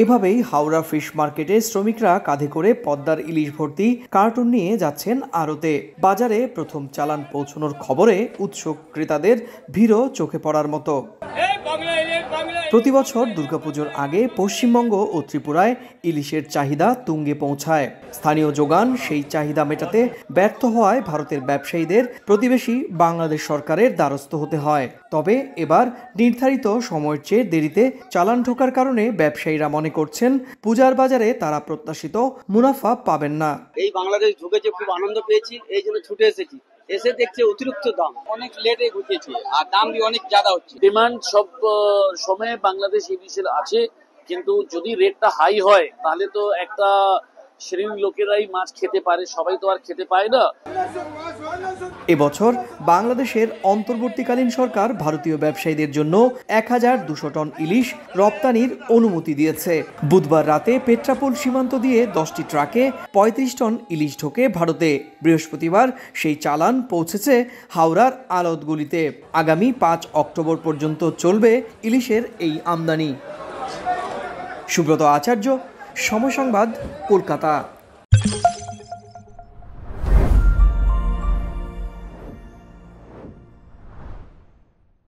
এভাবেই হাওড়া ফিশ মার্কেটে শ্রমিকরা কাঁধে করে পদ্মার ইলিশ ভর্তি কার্টুন নিয়ে যাচ্ছেন আড়তে। বাজারে প্রথম চালান পৌঁছানোর খবরে উৎসুক ক্রেতাদের ভিড়ও চোখে পড়ার মতো। প্রতি বছর দুর্গাপুজোর আগে পশ্চিমবঙ্গ ও ত্রিপুরায় ইলিশের চাহিদা তুঙ্গে পৌঁছায়। স্থানীয় যোগান সেই চাহিদা মেটাতে ব্যর্থ হওয়ায় ভারতের ব্যবসায়ীদের প্রতিবেশী বাংলাদেশ সরকারের দ্বারস্থ হতে হয়। তবে এবার নির্ধারিত সময়ের চেয়ে দেরিতে চালান ঢোকার কারণে ব্যবসায়ীরা মনে করছেন পূজার বাজারে তারা প্রত্যাশিত মুনাফা পাবেন না। এই বাংলাদেশ ঢুকেছে, খুব আনন্দ পেয়েছি, এই জন্য ছুটে এসেছি। এসে দেখছে অতিরিক্ত দাম, অনেক লেটে ঘুরতেছে আর দাম भी অনেক ज़्यादा হচ্ছে। ডিমান্ড সব সময় বাংলাদেশ ইলিশের আছে, কিন্তু যদি রেটটা হাই হয় তাহলে তো একটা শ্রেণীর লোকেরাই মাছ খেতে পারে, সবাই তো আর খেতে পায় না। এবছর বাংলাদেশের অন্তর্বর্তীকালীন সরকার ভারতীয় ব্যবসায়ীদের জন্য 1200 টন ইলিশ রপ্তানির অনুমতি দিয়েছে। বুধবার রাতে পেট্রাপোল সীমান্ত দিয়ে 10টি ট্রাকে 35 টন ইলিশ ঢোকে ভারতে। বৃহস্পতিবার সেই চালান পৌঁছেছে হাওড়ার আড়তগুলিতে। আগামী 5 অক্টোবর পর্যন্ত চলবে ইলিশের এই আমদানি। সুব্রত আচার্য, সময় সংবাদ, কলকাতা।